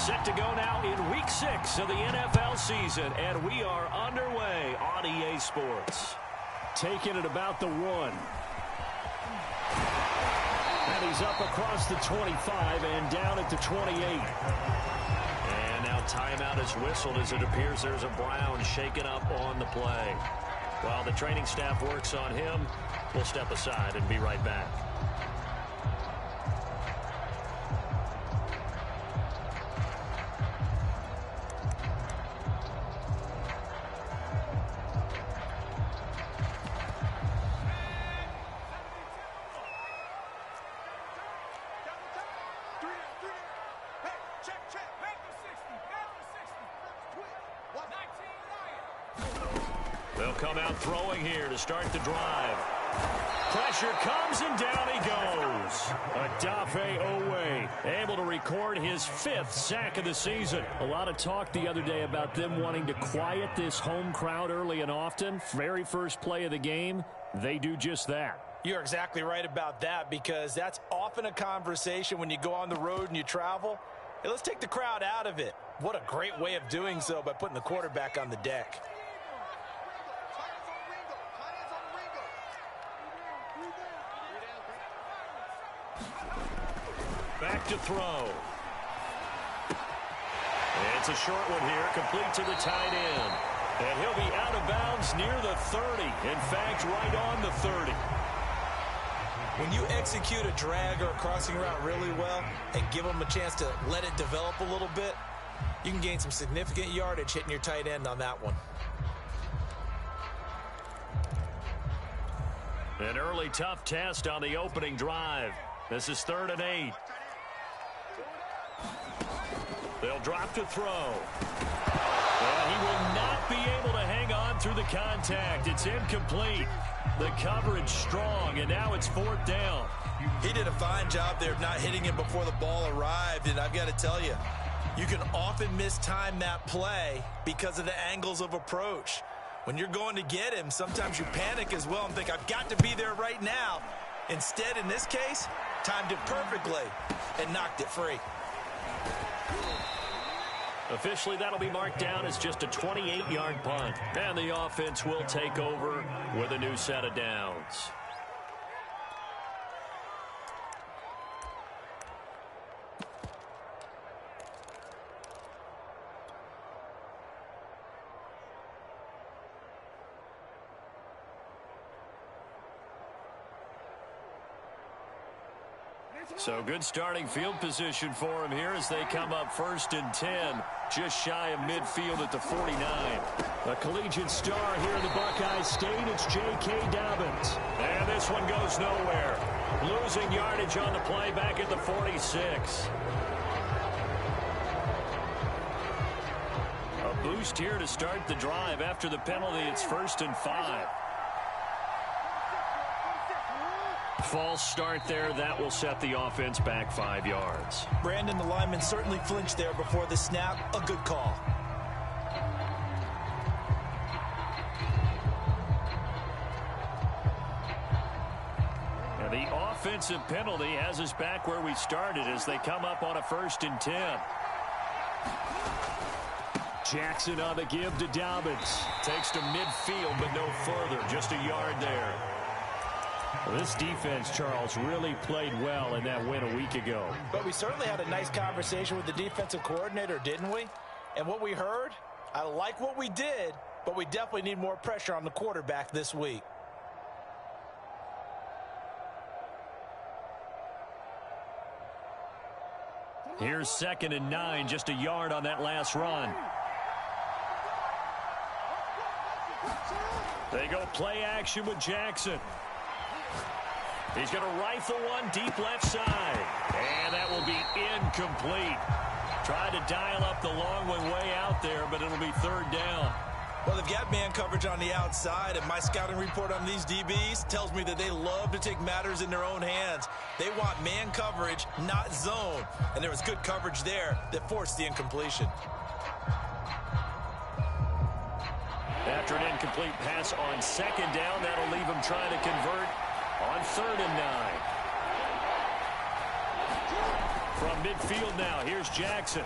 Set to go now in Week 6 of the NFL season, and we are underway on EA Sports. Taking it about the 1. And he's up across the 25 and down at the 28. And now timeout is whistled as it appears there's a Brown shaken up on the play. While the training staff works on him, we'll step aside and be right back. They'll come out throwing here to start the drive. Pressure comes and down he goes. Odafe Owe able to record his 5th sack of the season. A lot of talk the other day about them wanting to quiet this home crowd early and often. Very first play of the game, they do just that. You're exactly right about that, because that's often a conversation when you go on the road and you travel. Hey, let's take the crowd out of it. What a great way of doing so by putting the quarterback on the deck. Back to throw. It's a short one here, complete to the tight end. And he'll be out of bounds near the 30. In fact, right on the 30. When you execute a drag or a crossing route really well and give them a chance to let it develop a little bit, you can gain some significant yardage hitting your tight end on that one. An early tough test on the opening drive. This is 3rd and 8. They'll drop to throw. And he will not be able to hang on through the contact. It's incomplete. The coverage strong, and now it's 4th down. He did a fine job there of not hitting him before the ball arrived, and I've got to tell you, you can often mistime that play because of the angles of approach. When you're going to get him, sometimes you panic as well and think, I've got to be there right now. Instead, in this case, timed it perfectly and knocked it free. Officially, that'll be marked down as just a 28-yard punt. And the offense will take over with a new set of downs. So good starting field position for him here as they come up 1st and 10, just shy of midfield at the 49. A collegiate star here in the Buckeye State, it's J.K. Dobbins. And this one goes nowhere. Losing yardage on the play back at the 46. A boost here to start the drive. After the penalty, it's 1st and 5. False start there. That will set the offense back 5 yards. Brandon, the lineman certainly flinched there before the snap. A good call. And the offensive penalty has us back where we started as they come up on a 1st and 10. Jackson on the give to Dobbins. Takes to midfield, but no further. Just a yard there. Well, this defense, Charles, really played well in that win a week ago. But we certainly had a nice conversation with the defensive coordinator, didn't we? And what we heard, I like what we did, but we definitely need more pressure on the quarterback this week. Here's 2nd and 9, just a yard on that last run. They go play action with Jackson. He's going to rifle one deep left side. And that will be incomplete. Tried to dial up the long one way out there, but it'll be 3rd down. Well, they've got man coverage on the outside, and my scouting report on these DBs tells me that they love to take matters in their own hands. They want man coverage, not zone. And there was good coverage there that forced the incompletion. After an incomplete pass on 2nd down, that'll leave him trying to convert on 3rd and 9. From midfield now, here's Jackson.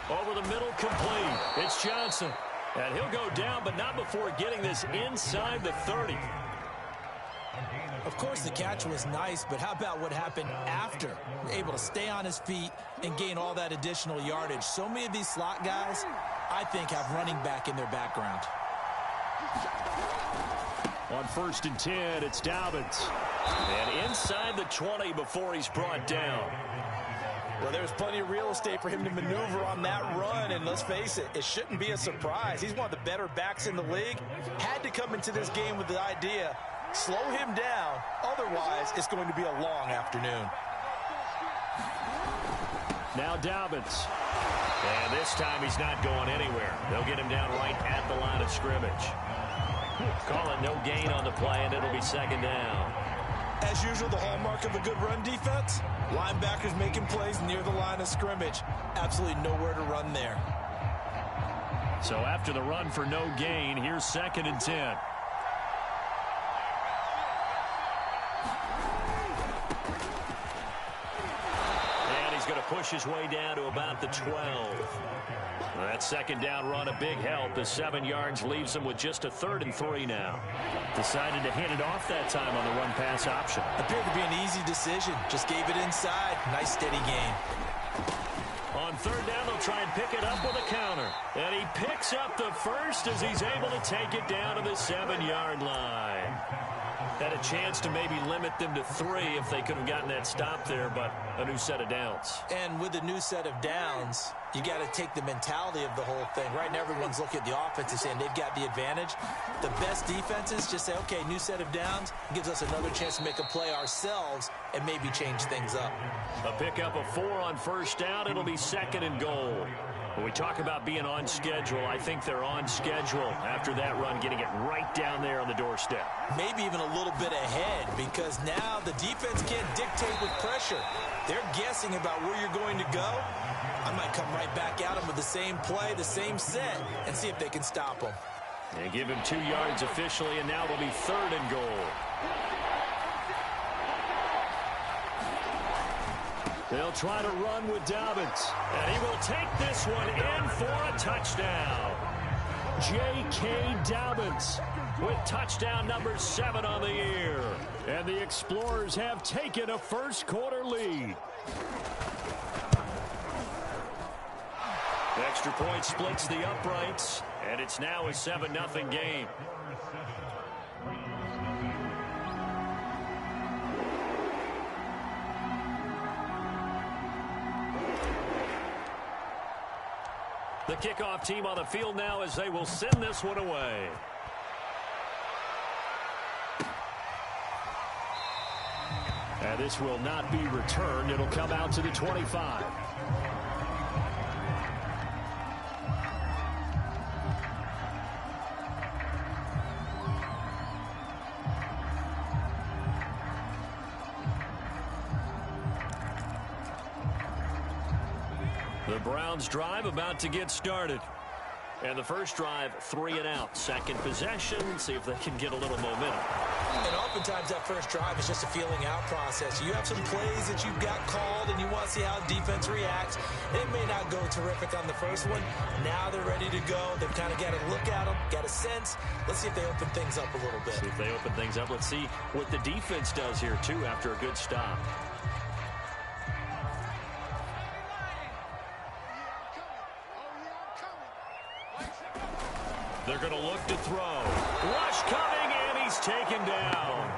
Over the middle, complete. It's Johnson. And he'll go down, but not before getting this inside the 30. Of course, the catch was nice, but how about what happened after? Able to stay on his feet and gain all that additional yardage. So many of these slot guys, I think, have running back in their background. On 1st and 10, it's Dobbins. And inside the 20 before he's brought down. Well, there's plenty of real estate for him to maneuver on that run, and let's face it, it shouldn't be a surprise. He's one of the better backs in the league. Had to come into this game with the idea, slow him down, otherwise it's going to be a long afternoon. Now Dobbins. And this time he's not going anywhere. They'll get him down right at the line of scrimmage. Call it no gain on the play, and it'll be 2nd down. As usual, the hallmark of a good run defense, linebackers making plays near the line of scrimmage. Absolutely nowhere to run there. So after the run for no gain, here's 2nd and 10. And he's going to push his way down to about the 12. Well, that 2nd down run, a big help. The 7 yards leaves him with just a 3rd and 3 now. Decided to hand it off that time on the run-pass option. Appeared to be an easy decision. Just gave it inside. Nice, steady gain. On 3rd down, they'll try and pick it up with a counter. And he picks up the first as he's able to take it down to the 7-yard line. Had a chance to maybe limit them to 3 if they could have gotten that stop there, but a new set of downs. And with a new set of downs, you got to take the mentality of the whole thing. Right now, everyone's looking at the offense and saying they've got the advantage. The best defenses just say, okay, new set of downs gives us another chance to make a play ourselves and maybe change things up. A pickup of 4 on 1st down. It'll be 2nd and goal. When we talk about being on schedule, I think they're on schedule after that run, getting it right down there on the doorstep. Maybe even a little bit ahead, because now the defense can't dictate with pressure. They're guessing about where you're going to go. I might come right back at them with the same play, the same set, and see if they can stop them. They give him 2 yards officially, and now it'll be 3rd and goal. They'll try to run with Dobbins, and he will take this one in for a touchdown. J.K. Dobbins with touchdown number 7 on the year. And the Explorers have taken a first-quarter lead. Extra point splits the uprights, and it's now a 7-0 game. The kickoff team on the field now as they will send this one away. And this will not be returned. It'll come out to the 25. The Browns drive about to get started. And the first drive, 3 and out. Second possession, see if they can get a little momentum. And oftentimes that first drive is just a feeling out process. You have some plays that you've got called and you want to see how defense reacts. It may not go terrific on the first one. Now they're ready to go. They've kind of got to look at them, got a sense. Let's see if they open things up a little bit. See if they open things up. Let's see what the defense does here, too, after a good stop. They're going to look to throw. Rush coming, and he's taken down.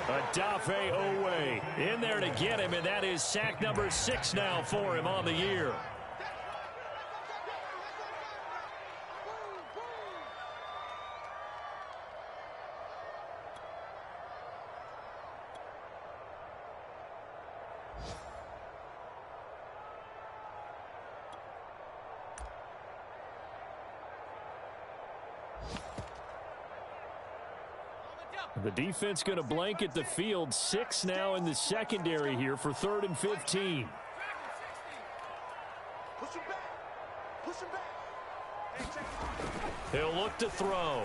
Odafe Owe in there to get him, and that is sack number 6 now for him on the year. The defense going to blanket the field. 6 now in the secondary here for 3rd and 15. He'll look to throw.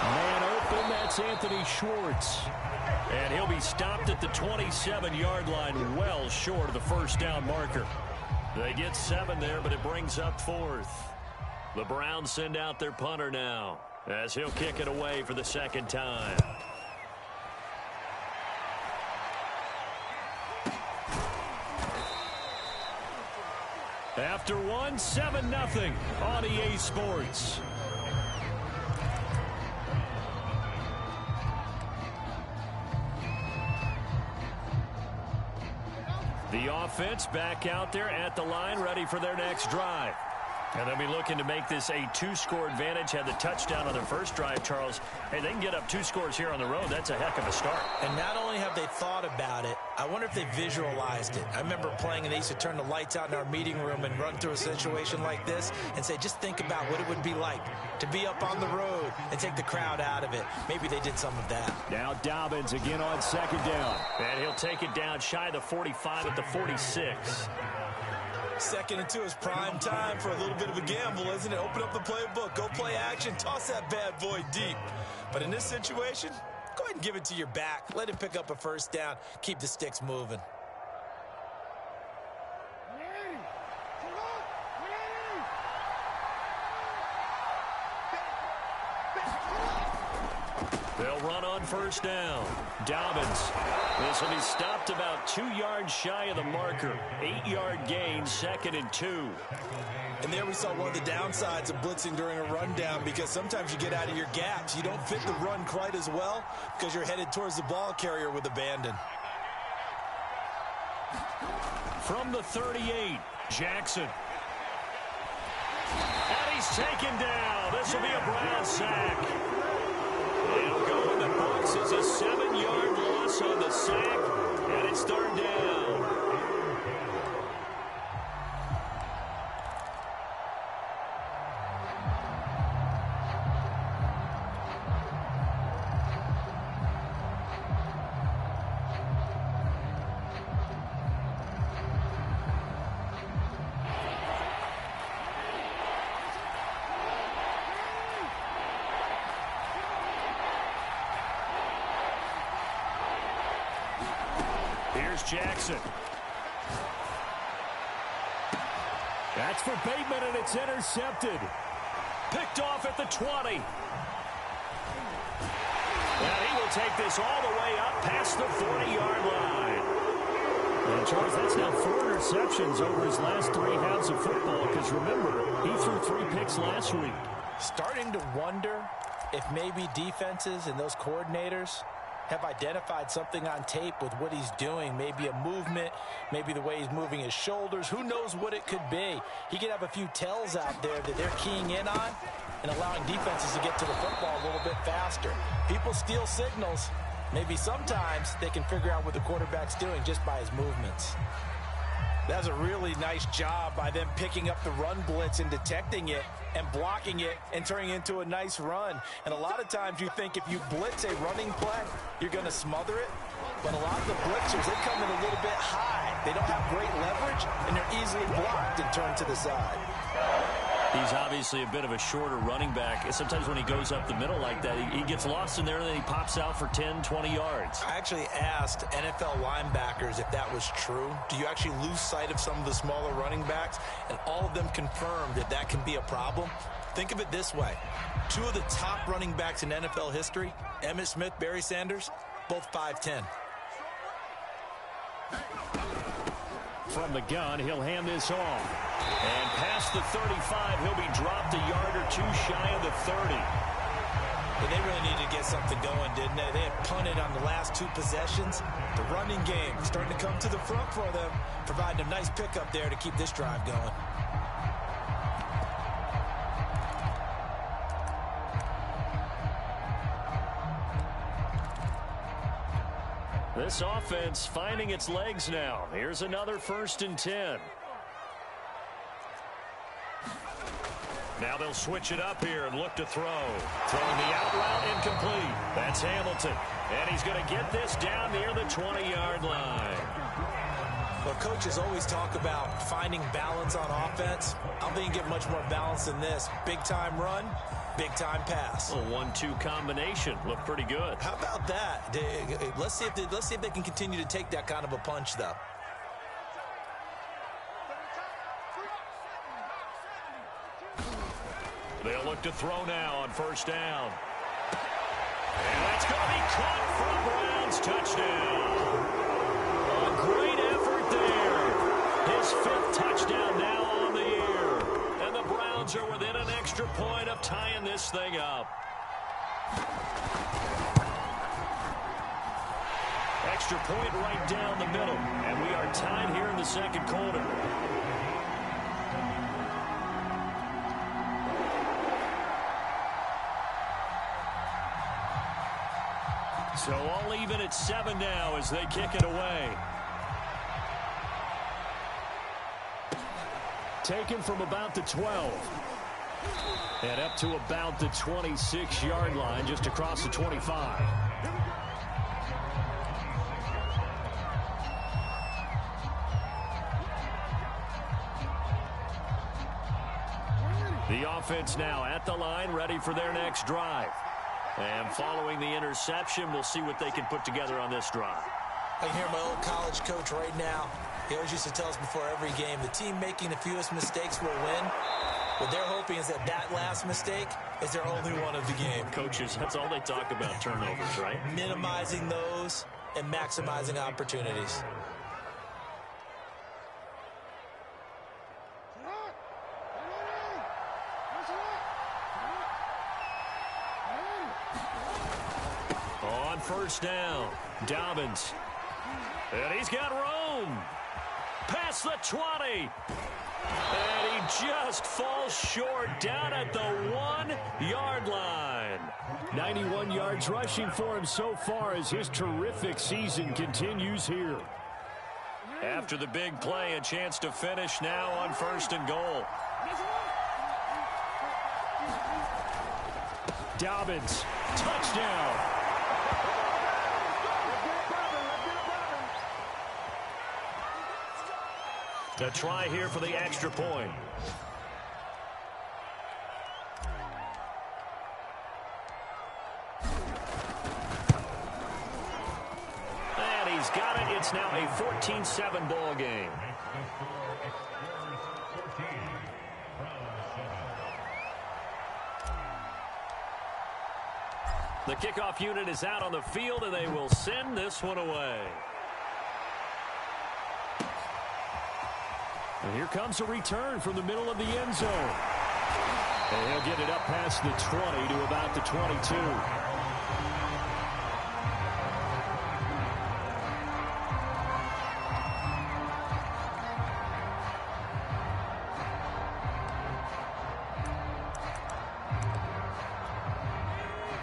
Man open, that's Anthony Schwartz. And he'll be stopped at the 27-yard line, well short of the first down marker. They get 7 there, but it brings up 4th. The Browns send out their punter now, as he'll kick it away for the second time. After one, 7-0 on EA Sports. The offense back out there at the line, ready for their next drive. And they'll be looking to make this a 2-score advantage. Had the touchdown on their first drive, Charles. Hey, they can get up 2 scores here on the road. That's a heck of a start. And not only have they thought about it, I wonder if they visualized it. I remember playing, and they used to turn the lights out in our meeting room and run through a situation like this and say, just think about what it would be like to be up on the road and take the crowd out of it. Maybe they did some of that. Now Dobbins again on second down. And he'll take it down shy of the 45 at the 46. 2nd and 2 is prime time for a little bit of a gamble, isn't it? Open up the playbook, go play action, toss that bad boy deep. But in this situation, go ahead and give it to your back. Let him pick up a first down. Keep the sticks moving. They'll run on first down. Dobbins. This will be stopped about 2 yards shy of the marker. 8-yard gain, 2nd and 2. And there we saw one of the downsides of blitzing during a rundown, because sometimes you get out of your gaps. You don't fit the run quite as well because you're headed towards the ball carrier with abandon. From the 38, Jackson. And he's taken down. This will be a Brown sack. It'll go in the books as a 7-yard loss on the sack, and it's 3rd down. Jackson. That's for Bateman, and it's intercepted. Picked off at the 20. And he will take this all the way up past the 40-yard line. And Charles, that's now 4 interceptions over his last 3 halves of football, because remember, he threw 3 picks last week. Starting to wonder if maybe defenses and those coordinators have identified something on tape with what he's doing. Maybe a movement, maybe the way he's moving his shoulders. Who knows what it could be? He could have a few tells out there that they're keying in on and allowing defenses to get to the football a little bit faster. People steal signals. Maybe sometimes they can figure out what the quarterback's doing just by his movements. That's a really nice job by them picking up the run blitz and detecting it and blocking it and turning it into a nice run. And a lot of times you think if you blitz a running play, you're going to smother it. But a lot of the blitzers, they come in a little bit high. They don't have great leverage, and they're easily blocked and turned to the side. He's obviously a bit of a shorter running back. Sometimes when he goes up the middle like that, he gets lost in there, and then he pops out for 10, 20 yards. I actually asked NFL linebackers if that was true. Do you actually lose sight of some of the smaller running backs? And all of them confirmed that that can be a problem. Think of it this way. 2 of the top running backs in NFL history, Emmitt Smith, Barry Sanders, both 5'10". From the gun, he'll hand this off. And past the 35, he'll be dropped a yard or 2 shy of the 30. And they really needed to get something going, didn't they? They had punted on the last 2 possessions. The running game starting to come to the front for them, providing a nice pickup there to keep this drive going. This offense finding its legs now. Here's another 1st and 10. Now they'll switch it up here and look to throw. Throwing the out route incomplete. That's Hamilton. And he's going to get this down near the 20-yard line. Well, coaches always talk about finding balance on offense. I don't think you get much more balance than this. Big-time run, big-time pass. A 1-2 combination. Looked pretty good. How about that? Let's see if they can continue to take that kind of a punch, though. They'll look to throw now on first down. And that's going to be caught for a Browns touchdown. A great effort there. His 5th touchdown now on the year. And the Browns are within an extra point of tying this thing up. Extra point right down the middle. And we are tied here in the second quarter. So all even at 7 now as they kick it away. Taken from about the 12. And up to about the 26-yard line, just across the 25. The offense now at the line, ready for their next drive. And following the interception, we'll see what they can put together on this drive. I can hear my old college coach right now. He always used to tell us before every game, the team making the fewest mistakes will win. What they're hoping is that that last mistake is their only one of the game. Coaches, that's all they talk about, turnovers, right? Minimizing those and maximizing opportunities. On first down, Dobbins. And he's got room. Past the 20. And he just falls short down at the 1-yard line. 91 yards rushing for him so far as his terrific season continues here. After the big play, a chance to finish now on first and goal. Dobbins, touchdown. A try here for the extra point. And he's got it. It's now a 14-7 ball game. The kickoff unit is out on the field, and they will send this one away. And here comes a return from the middle of the end zone. And he'll get it up past the 20 to about the 22.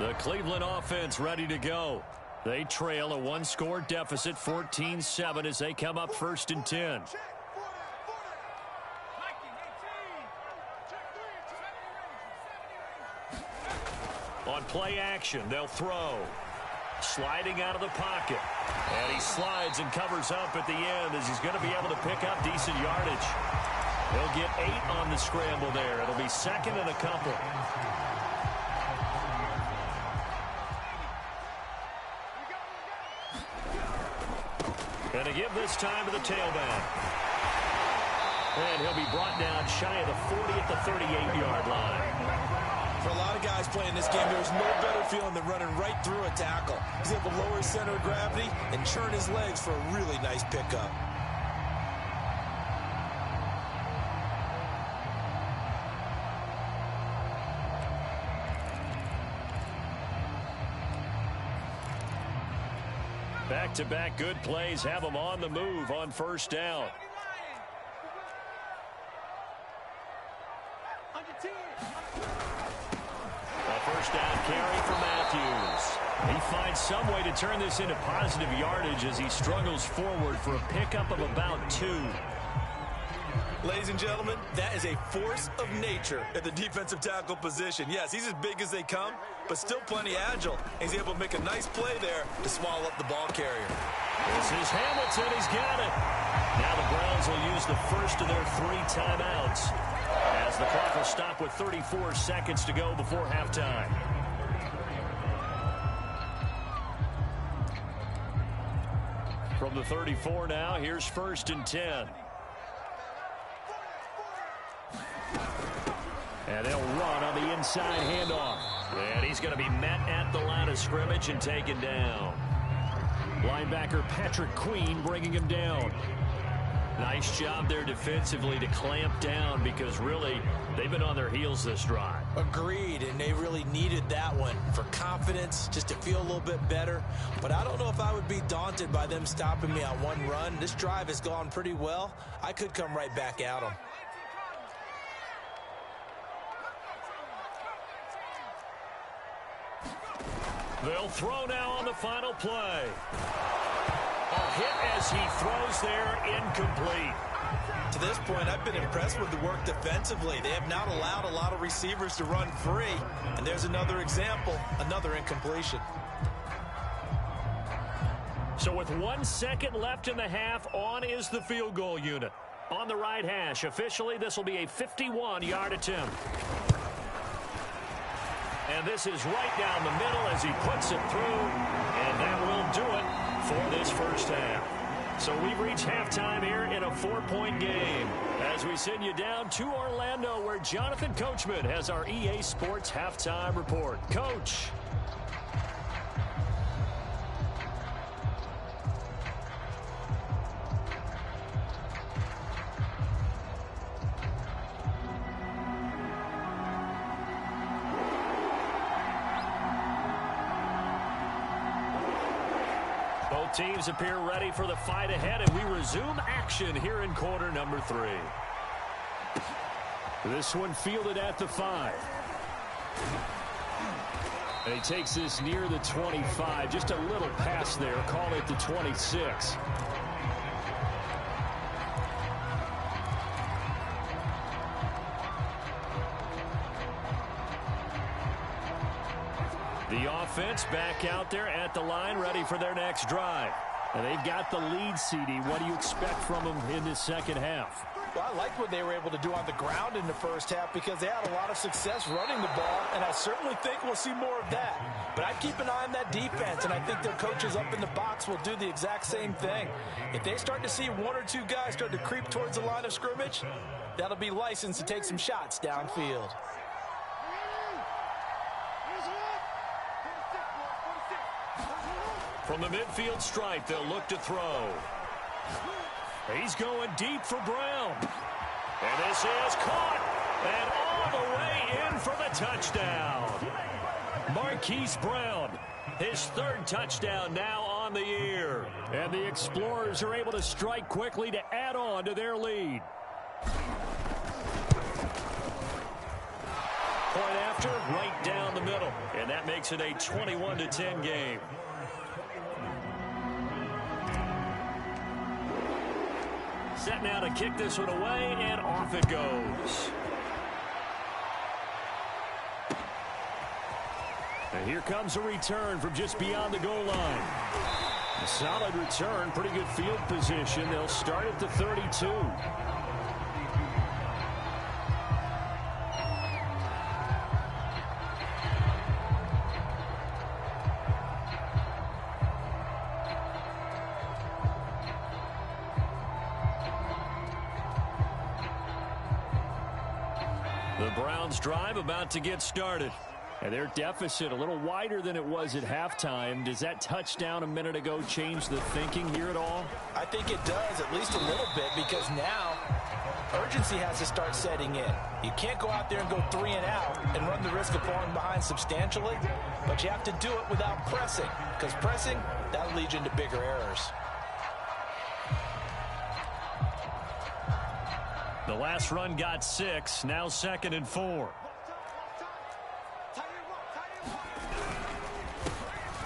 The Cleveland offense ready to go. They trail a one-score deficit, 14-7, as they come up first and 10. On play action, they'll throw. Sliding out of the pocket. And he slides and covers up at the end as he's going to be able to pick up decent yardage. He'll get 8 on the scramble there. It'll be second and a couple. And to give this time to the tailback. And he'll be brought down shy of the 40 at the 38-yard line. For a lot of guys playing this game, there's no better feeling than running right through a tackle. He's able to lower his center of gravity and churn his legs for a really nice pickup. Back-to-back good plays have them on the move on first down. First down carry for Matthews. He finds some way to turn this into positive yardage as he struggles forward for a pickup of about 2. Ladies and gentlemen, that is a force of nature at the defensive tackle position. Yes, he's as big as they come, but still plenty agile. He's able to make a nice play there to swallow up the ball carrier. This is Hamilton. He's got it. Now the Browns will use the first of their 3 timeouts, as the clock will stop with 34 seconds to go before halftime. From the 34 now, here's first and 10. And they'll run on the inside handoff. And he's going to be met at the line of scrimmage and taken down. Linebacker Patrick Queen bringing him down. Nice job there defensively to clamp down because really they've been on their heels this drive. Agreed, and they really needed that one for confidence, just to feel a little bit better. But I don't know if I would be daunted by them stopping me on one run. This drive has gone pretty well. I could come right back at them. They'll throw now on the final play. A hit as he throws there, incomplete. To this point, I've been impressed with the work defensively. They have not allowed a lot of receivers to run free. And there's another example, another incompletion. So with 1 second left in the half, on is the field goal unit. On the right hash, officially this will be a 51-yard attempt. And this is right down the middle as he puts it through. And that will do it for this first half. So we've reached halftime here in a 4-point game as we send you down to Orlando where Jonathan Coachman has our EA Sports halftime report. Coach. Both teams appear ready for the fight ahead, and we resume action here in quarter number 3. This one fielded at the 5. And he takes this near the 25. Just a little pass there. Call it the 26. The offense back out there at the line, ready for their next drive. And they've got the lead, CD. What do you expect from them in this second half? Well, I liked what they were able to do on the ground in the first half because they had a lot of success running the ball, and I certainly think we'll see more of that. But I'd keep an eye on that defense, and I think their coaches up in the box will do the exact same thing. If they start to see 1 or 2 guys start to creep towards the line of scrimmage, that'll be licensed to take some shots downfield. From the midfield stripe, they'll look to throw. He's going deep for Brown. And this is caught. And all the way in for the touchdown. Marquise Brown, his 3rd touchdown now on the year. And the Explorers are able to strike quickly to add on to their lead. Point after, right down the middle. And that makes it a 21-10 game. Set now to kick this one away, and off it goes. And here comes a return from just beyond the goal line. A solid return, pretty good field position. They'll start at the 32. The Browns drive about to get started. And their deficit a little wider than it was at halftime. Does that touchdown a minute ago change the thinking here at all? I think it does, at least a little bit, because now urgency has to start setting in. You can't go out there and go 3 and out and run the risk of falling behind substantially, but you have to do it without pressing, because pressing, that'll lead you into bigger errors. The last run got 6, now 2nd and 4.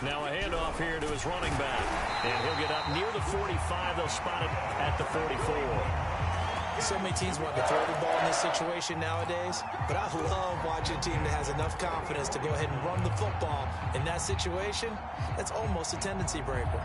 Now a handoff here to his running back. And he'll get up near the 45. They'll spot it at the 44. So many teams want to throw the ball in this situation nowadays, but I love watching a team that has enough confidence to go ahead and run the football in that situation. That's almost a tendency breaker.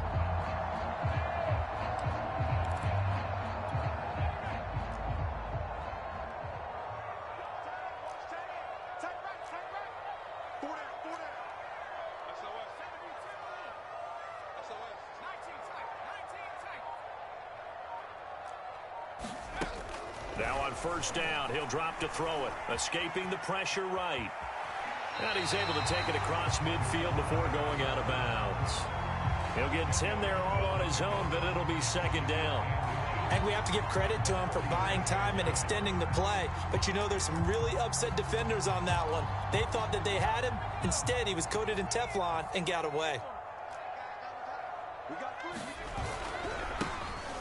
Now on first down. He'll drop to throw it, escaping the pressure right. And he's able to take it across midfield before going out of bounds. He'll get 10 there all on his own, but it'll be second down. And we have to give credit to him for buying time and extending the play. But you know, there's some really upset defenders on that one. They thought that they had him. Instead, he was coated in Teflon and got away.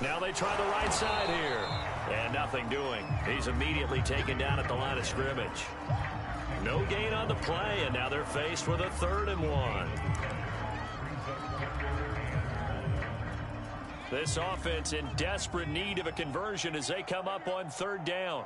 Now they try the right side here. And nothing doing. He's immediately taken down at the line of scrimmage. No gain on the play, and now they're faced with a 3rd and 1. This offense in desperate need of a conversion as they come up on 3rd down.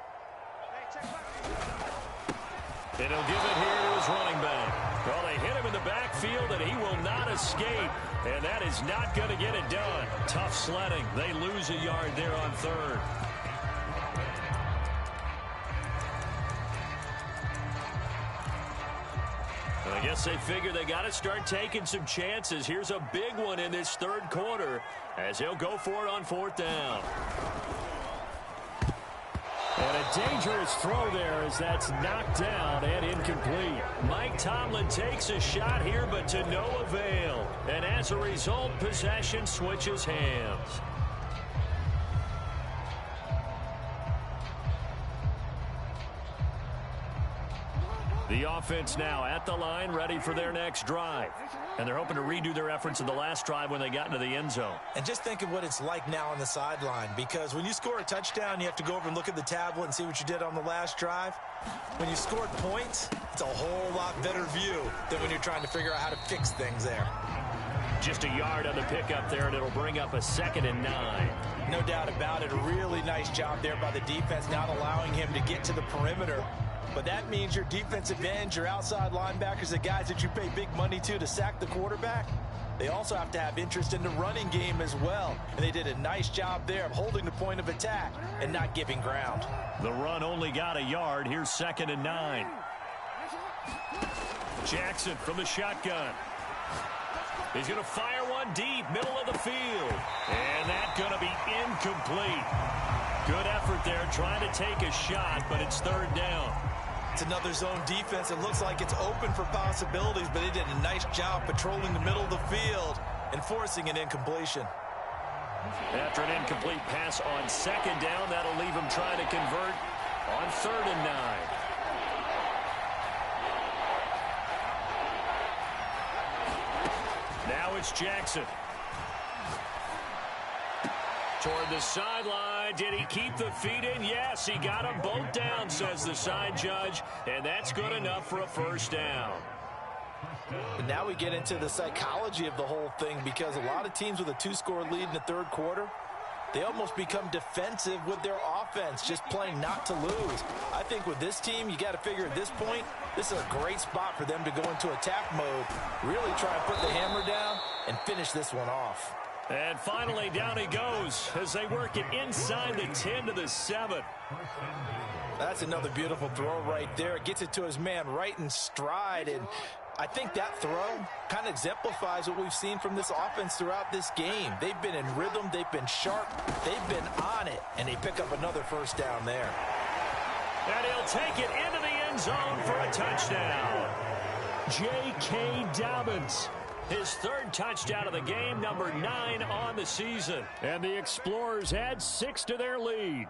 And he'll give it here to his running back. Well, they hit him in the backfield, and he will not escape. And that is not going to get it done. Tough sledding. They lose a yard there on 3rd. I guess they figure they got to start taking some chances. Here's a big one in this 3rd quarter as he'll go for it on 4th down. And a dangerous throw there as that's knocked down and incomplete. Mike Tomlin takes a shot here, but to no avail. And as a result, possession switches hands. The offense now at the line, ready for their next drive. And they're hoping to redo their efforts in the last drive when they got into the end zone. And just think of what it's like now on the sideline, because when you score a touchdown, you have to go over and look at the tablet and see what you did on the last drive. When you scored points, it's a whole lot better view than when you're trying to figure out how to fix things there. Just a yard on the pickup there, and it'll bring up a 2nd and 9. No doubt about it. A really nice job there by the defense, not allowing him to get to the perimeter. But that means your defensive ends, your outside linebackers, the guys that you pay big money to sack the quarterback, they also have to have interest in the running game as well. And they did a nice job there of holding the point of attack and not giving ground. The run only got a yard. Here's 2nd and 9. Jackson from the shotgun. He's going to fire one deep, middle of the field. And that's going to be incomplete. Good effort there, trying to take a shot, but it's 3rd down. It's another zone defense. It looks like it's open for possibilities, but they did a nice job patrolling the middle of the field and forcing an incompletion. After an incomplete pass on 2nd down, that'll leave him trying to convert on 3rd and 9. Now it's Jackson. Toward the sideline. Did he keep the feet in? Yes, he got them both down, says the side judge. And that's good enough for a 1st down. And now we get into the psychology of the whole thing, because a lot of teams with a 2-score lead in the 3rd quarter, they almost become defensive with their offense, just playing not to lose. I think with this team, you got to figure at this point, this is a great spot for them to go into attack mode, really try and put the hammer down and finish this one off. And finally, down he goes as they work it inside the 10 to the 7. That's another beautiful throw right there. Gets it to his man right in stride. And I think that throw kind of exemplifies what we've seen from this offense throughout this game. They've been in rhythm. They've been sharp. They've been on it. And they pick up another 1st down there. And he'll take it into the end zone for a touchdown. J.K. Dobbins. His 3rd touchdown of the game, number 9 on the season. And the Explorers add 6 to their lead.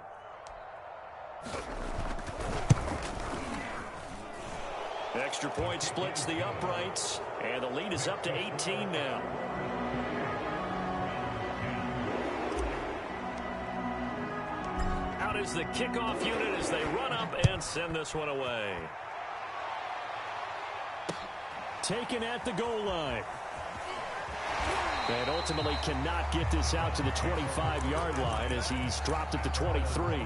Extra point splits the uprights, and the lead is up to 18 now. Out is the kickoff unit as they run up and send this one away. Taken at the goal line. And ultimately cannot get this out to the 25-yard line as he's dropped at the 23.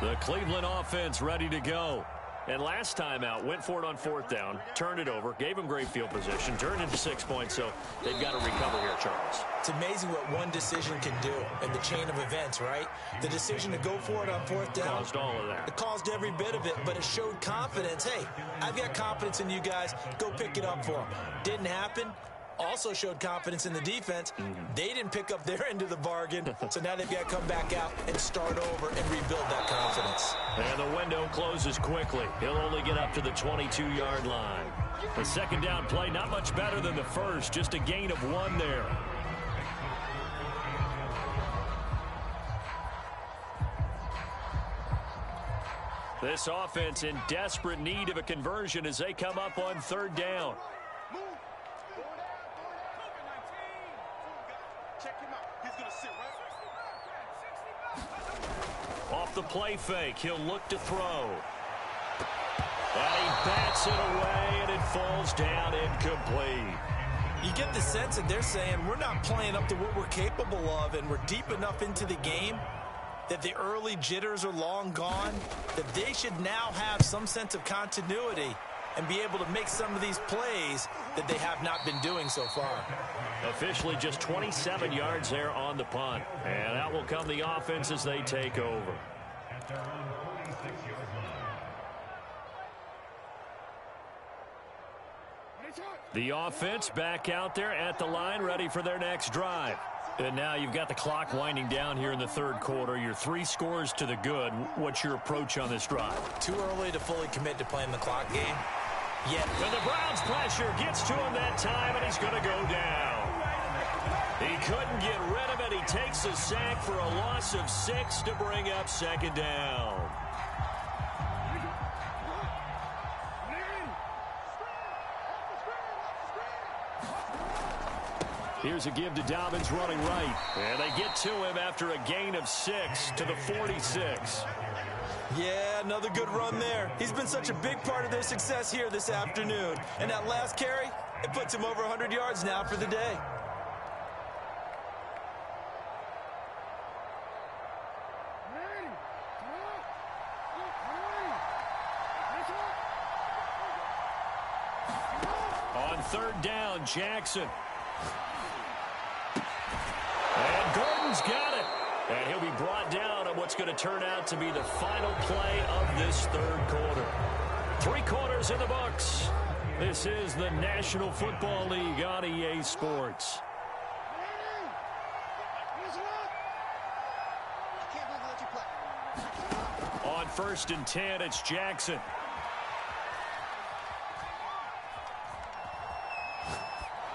The Cleveland offense ready to go. And last time out, went for it on 4th down, turned it over, gave him great field position, turned into 6 points, so they've got to recover here, Charles. It's amazing what one decision can do in the chain of events, right? The decision to go for it on 4th down. Caused all of that. It caused every bit of it, but it showed confidence. Hey, I've got confidence in you guys. Go pick it up for them. Didn't happen. also showed confidence in the defense. They didn't pick up their end of the bargain, so now they've got to come back out and start over and rebuild that confidence. And the window closes quickly. He'll only get up to the 22-yard line. The second down play, not much better than the first, just a gain of 1 there. This offense in desperate need of a conversion as they come up on third down. Off the play fake, he'll look to throw. And he bats it away, and it falls down incomplete. You get the sense that they're saying we're not playing up to what we're capable of, and we're deep enough into the game that the early jitters are long gone, that they should now have some sense of continuity and be able to make some of these plays that they have not been doing so far. Officially just 27 yards there on the punt. And out will come the offense as they take over. The offense back out there at the line, ready for their next drive. And now you've got the clock winding down here in the third quarter. You're 3 scores to the good. What's your approach on this drive? Too early to fully commit to playing the clock game. Yet. And the Browns pressure gets to him that time, and he's going to go down. He couldn't get rid of it. He takes a sack for a loss of 6 to bring up second down. Here's a give to Dobbins running right. And they get to him after a gain of 6 to the 46. Yeah, another good run there. He's been such a big part of their success here this afternoon. And that last carry, it puts him over 100 yards now for the day. On third down, Jackson. And Gordon's got it. And he'll be brought down on what's going to turn out to be the final play of this third quarter. 3 quarters in the books. This is the National Football League on EA Sports. On 1st and 10, it's Jackson.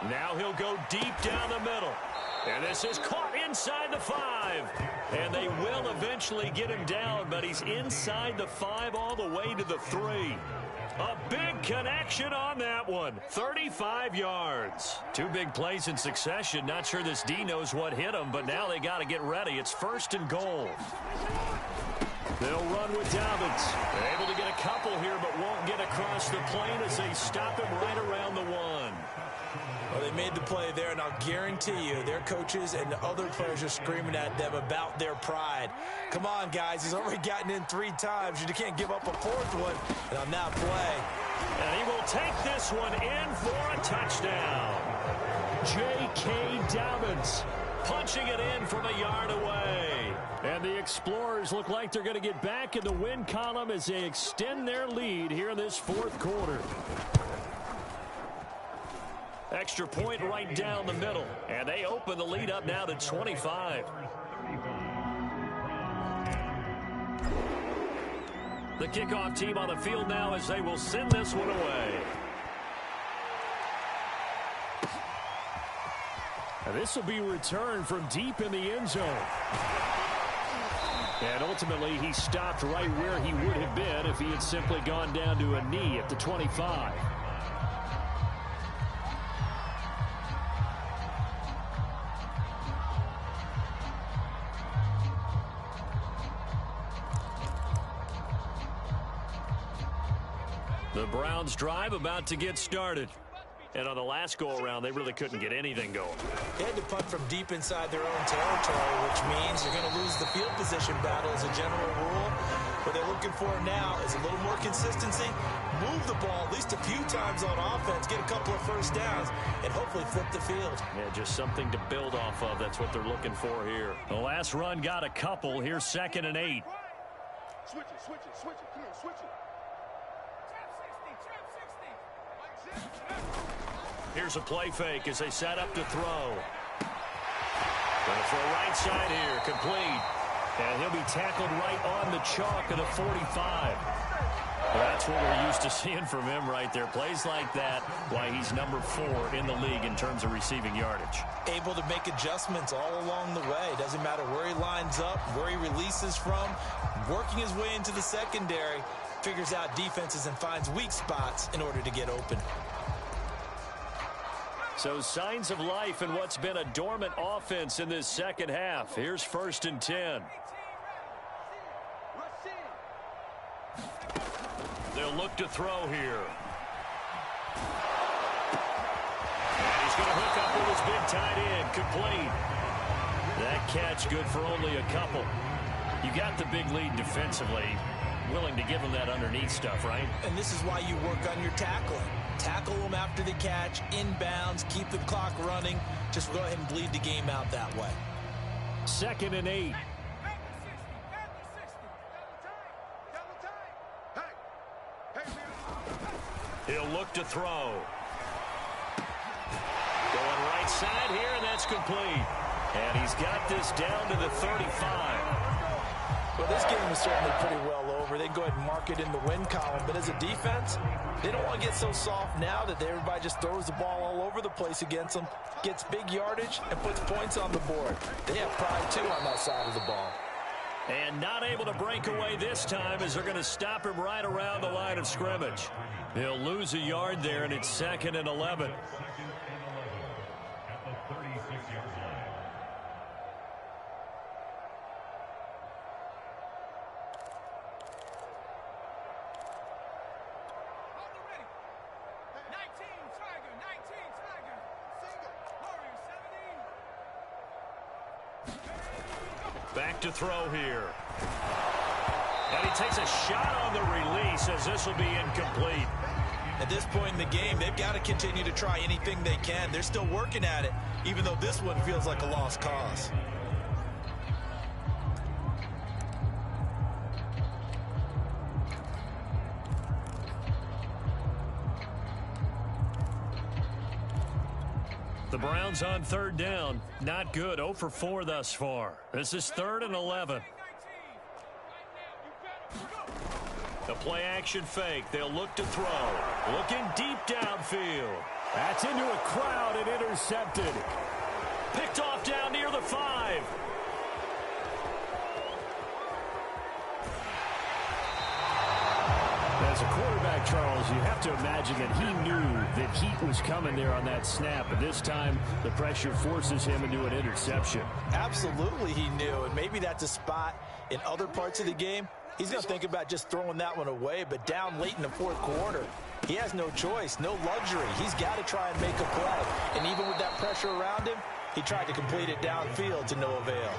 Now he'll go deep down the middle. And this is caught inside the 5. And they will eventually get him down, but he's inside the 5 all the way to the 3. A big connection on that one. 35 yards. 2 big plays in succession. Not sure this D knows what hit him, but now they got to get ready. It's 1st and goal. They'll run with Dobbins. They're able to get a couple here, but won't get across the plane as they stop him right around the 1. Well, they made the play there, and I'll guarantee you their coaches and the other players are screaming at them about their pride. Come on, guys. He's already gotten in 3 times. You can't give up a 4th one, and on that play. And he will take this one in for a touchdown. J.K. Dobbins punching it in from a yard away. And the Explorers look like they're going to get back in the win column as they extend their lead here in this 4th quarter. Extra point right down the middle. And they open the lead up now to 25. The kickoff team on the field now as they will send this one away. And this will be returned from deep in the end zone. And ultimately, he stopped right where he would have been if he had simply gone down to a knee at the 25. The Browns drive about to get started. And on the last go-around, they really couldn't get anything going. They had to punt from deep inside their own territory, which means they're going to lose the field position battle as a general rule. What they're looking for now is a little more consistency, move the ball at least a few times on offense, get a couple of first downs, and hopefully flip the field. Yeah, just something to build off of. That's what they're looking for here. The last run got a couple. Here's 2nd and 8. Switch it, switch it, switch it. Come on, switch it. Trap 60, trap 60. Here's a play fake as they set up to throw. Going for a right side here, complete. And he'll be tackled right on the chalk of the 45. That's what we're used to seeing from him right there. Plays like that, why he's number 4 in the league in terms of receiving yardage. Able to make adjustments all along the way. Doesn't matter where he lines up, where he releases from. Working his way into the secondary, figures out defenses and finds weak spots in order to get open. So signs of life in what's been a dormant offense in this second half. Here's 1st and 10. They'll look to throw here. And he's going to hook up with his big tight end. Complete. That catch good for only a couple. You got the big lead defensively. Willing to give him that underneath stuff, right? And this is why you work on your tackling. Tackle them after the catch, inbounds, keep the clock running. Just go ahead and bleed the game out that way. 2nd and 8. He'll look to throw. Going right side here, and that's complete. And he's got this down to the 35. Well, this game is certainly pretty well over. They can go ahead and mark it in the win column. But as a defense, they don't want to get so soft now that everybody just throws the ball all over the place against them, gets big yardage, and puts points on the board. They have pride, too, on that side of the ball. And not able to break away this time as they're going to stop him right around the line of scrimmage. He'll lose a yard there, and it's 2nd and 11. Back to throw here. And he takes a shot on the release as this will be incomplete. At this point in the game, they've got to continue to try anything they can. They're still working at it, even though this one feels like a lost cause. The Browns on 3rd down. Not good. 0 for 4 thus far. This is 3rd and 11. The play action fake. They'll look to throw. Looking deep downfield. That's into a crowd and intercepted. Picked off down near the 5. As a quarterback, Charles, you have to imagine that he knew that heat was coming there on that snap. But this time, the pressure forces him into an interception. Absolutely he knew, and maybe that's a spot in other parts of the game. He's going to think about just throwing that one away, but down late in the 4th quarter, he has no choice, no luxury. He's got to try and make a play. And even with that pressure around him, he tried to complete it downfield to no avail.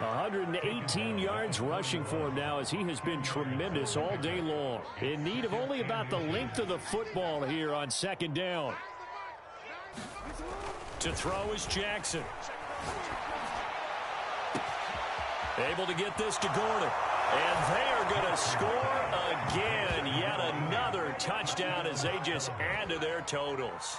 118 yards rushing for him now as he has been tremendous all day long. In need of only about the length of the football here on 2nd down. To throw is Jackson. Able to get this to Gordon. And they are going to score again. Yet another touchdown as they just add to their totals.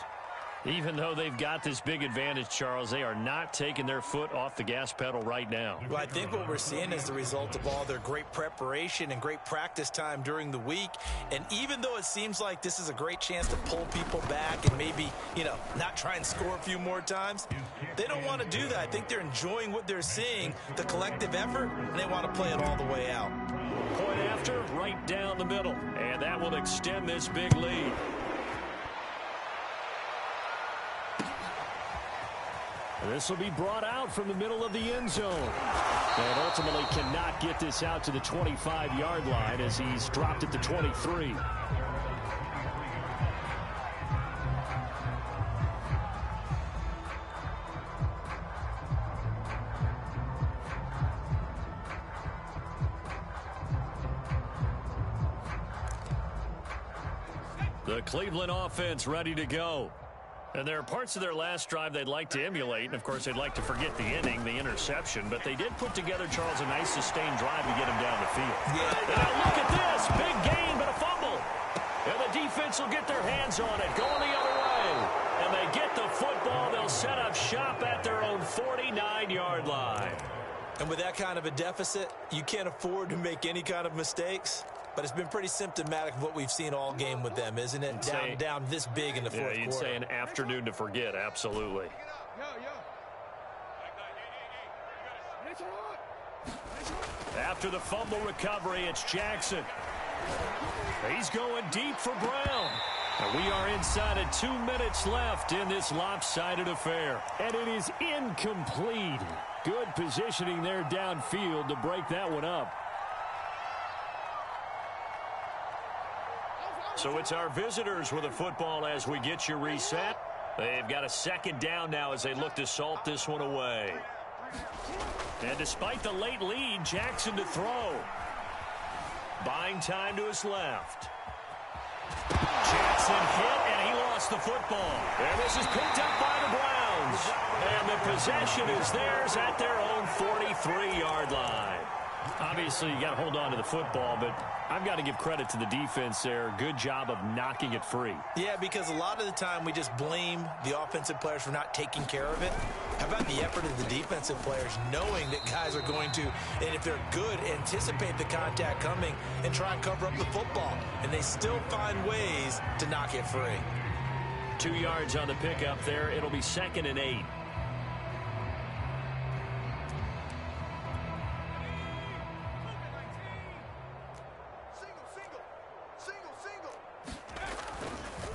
Even though they've got this big advantage, Charles, they are not taking their foot off the gas pedal right now. Well, I think what we're seeing is the result of all their great preparation and great practice time during the week. And even though it seems like this is a great chance to pull people back and maybe, not try and score a few more times, they don't want to do that. I think they're enjoying what they're seeing, the collective effort, and they want to play it all the way out. Point after, right down the middle. And that will extend this big lead. This will be brought out from the middle of the end zone. And ultimately cannot get this out to the 25-yard line as he's dropped at the 23. The Cleveland offense ready to go. And there are parts of their last drive they'd like to emulate. And, of course, they'd like to forget the inning, the interception. But they did put together, Charles, a nice sustained drive to get him down the field. Yeah. And now look at this. Big gain, but a fumble. And the defense will get their hands on it, going the other way. And they get set up shop at their own 49-yard line. And with that kind of a deficit, you can't afford to make any kind of mistakes. But it's been pretty symptomatic of what we've seen all game with them, isn't it? Down this big in the fourth quarter. You'd say an afternoon to forget, absolutely. After the fumble recovery, it's Jackson. He's going deep for Brown. And we are inside of 2 minutes left in this lopsided affair. And it is incomplete. Good positioning there downfield to break that one up. So it's our visitors with the football as we get you reset. They've got a second down now as they look to salt this one away. And despite the late lead, Jackson to throw. Buying time to his left. Jackson hit, and he lost the football. And this is picked up by the Browns. And the possession is theirs at their own 43-yard line. Obviously, you got to hold on to the football, but I've got to give credit to the defense there. Good job of knocking it free. Yeah, because a lot of the time we just blame the offensive players for not taking care of it. How about the effort of the defensive players knowing that guys are going to, and if they're good, anticipate the contact coming and try and cover up the football. And they still find ways to knock it free. 2 yards on the pickup there. It'll be 2nd and 8.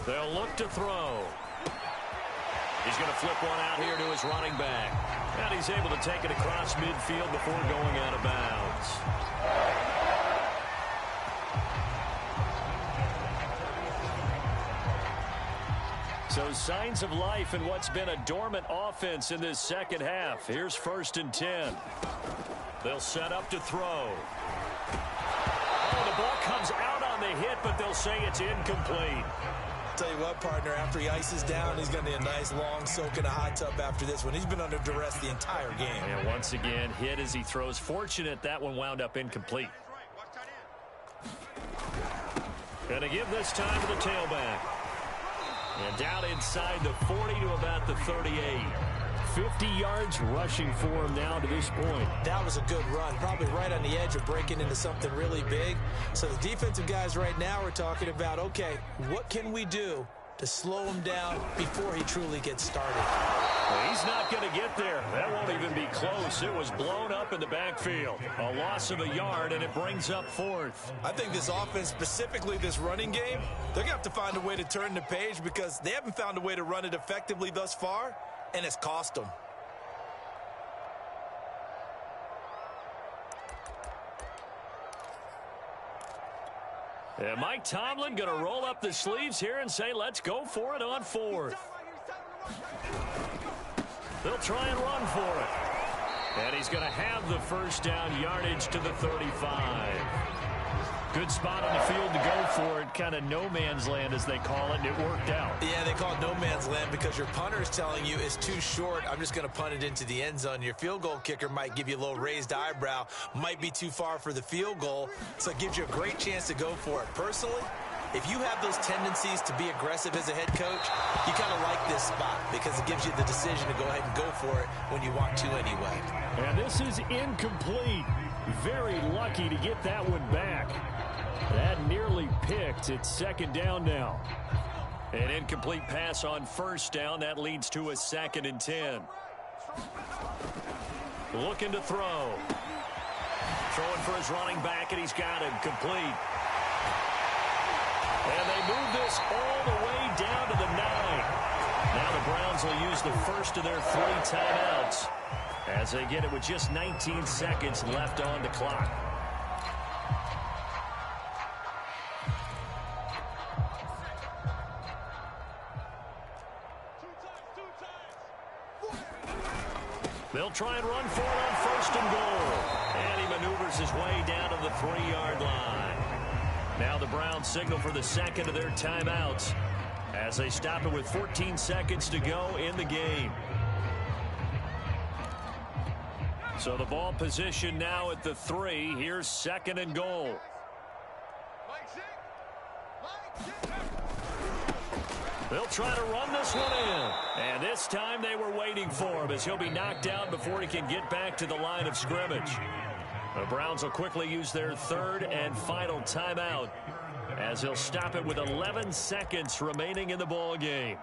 They'll look to throw. He's going to flip one out here to his running back. And he's able to take it across midfield before going out of bounds. So signs of life in what's been a dormant offense in this second half. Here's 1st and 10. They'll set up to throw. Oh, the ball comes out on the hit, but they'll say it's incomplete. Tell you what, partner, after he ices down, he's going to need a nice long soak in a hot tub after this one. He's been under duress the entire game. And once again, hit as he throws. Fortunate that one wound up incomplete. Going to give this time to the tailback. And down inside the 40 to about the 38. 50 yards rushing for him now to this point. That was a good run, probably right on the edge of breaking into something really big. So the defensive guys right now are talking about, okay, what can we do to slow him down before he truly gets started? Well, he's not going to get there. That won't even be close. It was blown up in the backfield. A loss of a yard, and it brings up 4th. I think this offense, specifically this running game, they're going to have to find a way to turn the page because they haven't found a way to run it effectively thus far. And it's cost them. And Mike Tomlin going to roll up the sleeves here and say, let's go for it on 4th. They'll try and run for it. And he's going to have the first down, yardage to the 35. Good spot on the field to go for it. Kind of no man's land, as they call it, and it worked out. Yeah, they call it no man's land because your punter is telling you it's too short. I'm just going to punt it into the end zone. Your field goal kicker might give you a little raised eyebrow, might be too far for the field goal, so it gives you a great chance to go for it. Personally, if you have those tendencies to be aggressive as a head coach, you kind of like this spot because it gives you the decision to go ahead and go for it when you want to anyway. And this is incomplete. Very lucky to get that one back. That nearly picked. It's 2nd down now. An incomplete pass on 1st down. That leads to a 2nd and 10. Looking to throw. Throwing for his running back, and he's got him complete. And they move this all the way down to the 9. Now the Browns will use the first of their 3 timeouts as they get it with just 19 seconds left on the clock. They'll try and run for it on 1st and goal. And he maneuvers his way down to the 3-yard line. Now the Browns signal for the 2nd of their timeouts as they stop it with 14 seconds to go in the game. So the ball position now at the 3. Here's 2nd and goal. They'll try to run this one in. And this time they were waiting for him as he'll be knocked down before he can get back to the line of scrimmage. The Browns will quickly use their third and final timeout as he'll stop it with 11 seconds remaining in the ball game.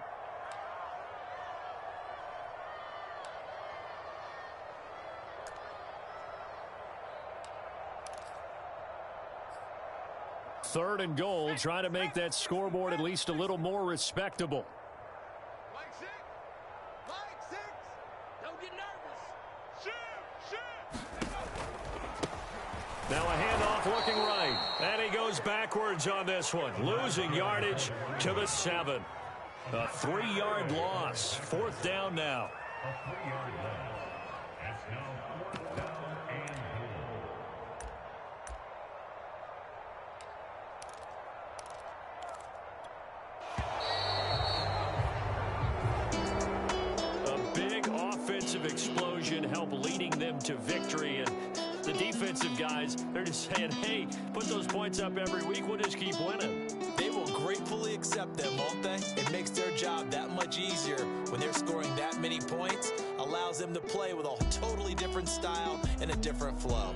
Third and goal, trying to make that scoreboard at least a little more respectable. Mike six. Mike six. Don't get nervous. Shoot. Now a handoff looking right. And he goes backwards on this one. Losing yardage to the 7. A 3-yard loss. Fourth down now. Explosion help leading them to victory, and the defensive guys, they're just saying, hey, put those points up every week, we'll just keep winning. They will gratefully accept them, won't they? It makes their job that much easier when they're scoring that many points, allows them to play with a totally different style and a different flow.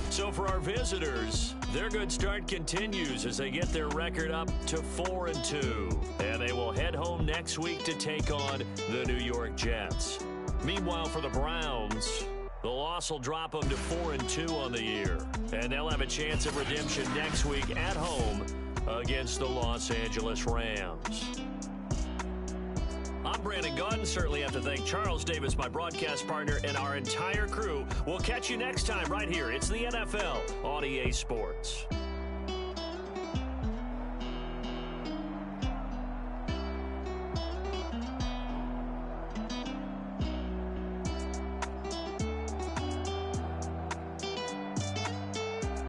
So for our visitors, their good start continues as they get their record up to 4-2. And they will head home next week to take on the New York Jets. Meanwhile, for the Browns, the loss will drop them to 4-2 on the year. And they'll have a chance of redemption next week at home against the Los Angeles Rams. I'm Brandon Gaudin. Certainly have to thank Charles Davis, my broadcast partner, and our entire crew. We'll catch you next time right here. It's the NFL on EA Sports.